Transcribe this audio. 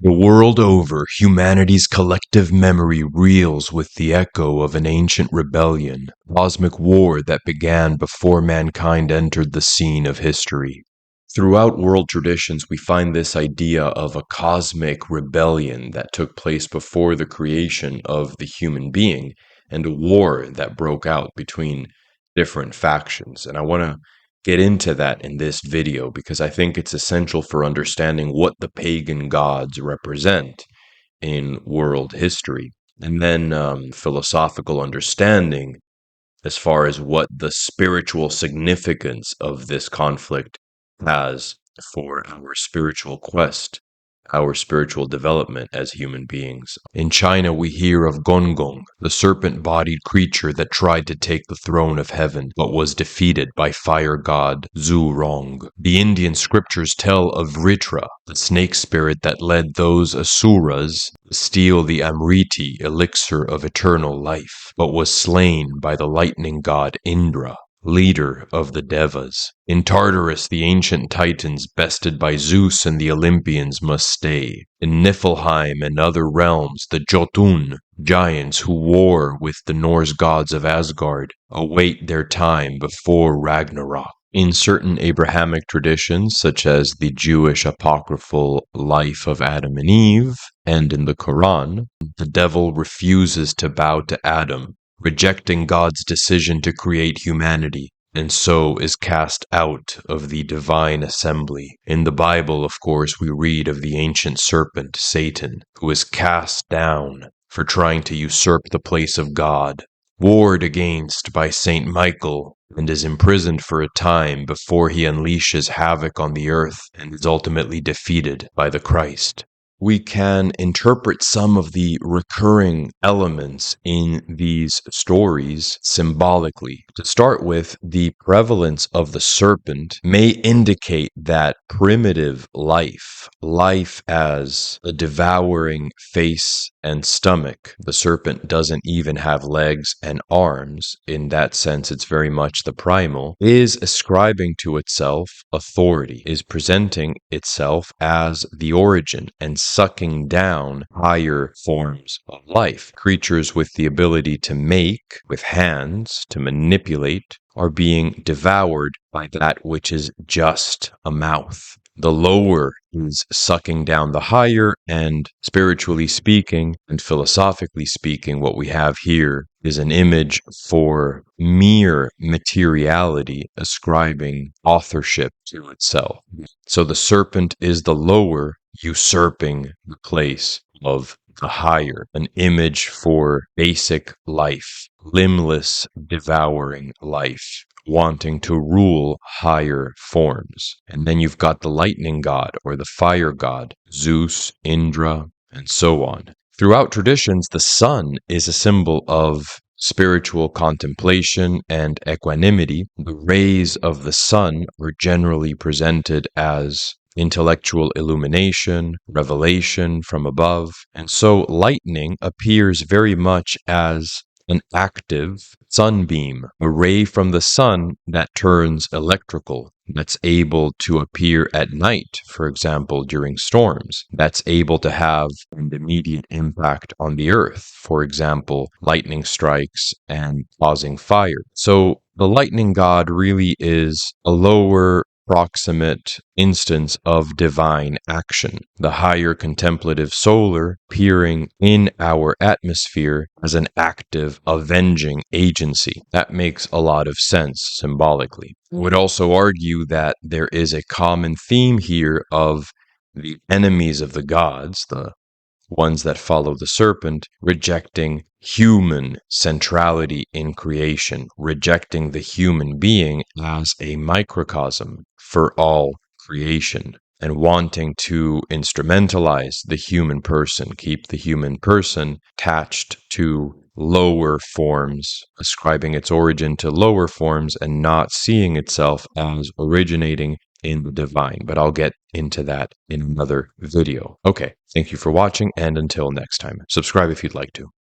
The world over, humanity's collective memory reels with the echo of an ancient rebellion, cosmic war that began before mankind entered the scene of history. Throughout world traditions, we find this idea of a cosmic rebellion that took place before the creation of the human being, and a war that broke out between different factions. And I want to get into that in this video because I think it's essential for understanding what the pagan gods represent in world history. And then philosophical understanding as far as what the spiritual significance of this conflict has for our spiritual quest, our spiritual development as human beings. In China, we hear of Gongong, the serpent-bodied creature that tried to take the throne of heaven, but was defeated by fire god Zhurong. The Indian scriptures tell of Vritra, the snake spirit that led those asuras to steal the Amriti, elixir of eternal life, but was slain by the lightning god Indra, leader of the Devas. In Tartarus, the ancient Titans, bested by Zeus and the Olympians, must stay. In Niflheim and other realms, the Jotun, giants who war with the Norse gods of Asgard, await their time before Ragnarok. In certain Abrahamic traditions, such as the Jewish apocryphal Life of Adam and Eve, and in the Quran, the devil refuses to bow to Adam, rejecting God's decision to create humanity, and so is cast out of the divine assembly. In the Bible, of course, we read of the ancient serpent, Satan, who is cast down for trying to usurp the place of God, warred against by Saint Michael, and is imprisoned for a time before he unleashes havoc on the earth and is ultimately defeated by the Christ. We can interpret some of the recurring elements in these stories symbolically. To start with, the prevalence of the serpent may indicate that primitive life as a devouring face and stomach. The serpent doesn't even have legs and arms. In that sense, it's very much the primal, is ascribing to itself authority, is presenting itself as the origin and sucking down higher forms of life. Creatures with the ability to make, with hands, to manipulate, are being devoured by that which is just a mouth. The lower is sucking down the higher, and spiritually speaking and philosophically speaking, what we have here is an image for mere materiality ascribing authorship to itself. So the serpent is the lower usurping the place of the higher, an image for basic life, limbless, devouring life, wanting to rule higher forms. And then you've got the lightning god or the fire god, Zeus, Indra, and so on. Throughout traditions, the sun is a symbol of spiritual contemplation and equanimity. The rays of the sun are generally presented as intellectual illumination, revelation from above, and so lightning appears very much as an active sunbeam, a ray from the sun that turns electrical, that's able to appear at night, for example, during storms, that's able to have an immediate impact on the earth, for example, lightning strikes and causing fire. So the lightning god really is a lower proximate instance of divine action, the higher contemplative solar appearing in our atmosphere as an active, avenging agency. That makes a lot of sense symbolically. I would also argue that there is a common theme here of the enemies of the gods, the ones that follow the serpent, rejecting human centrality in creation, rejecting the human being as a microcosm for all creation, and wanting to instrumentalize the human person, keep the human person attached to lower forms, ascribing its origin to lower forms and not seeing itself as originating in the divine. But I'll get into that in another video. Okay, thank you for watching, and until next time, subscribe if you'd like to.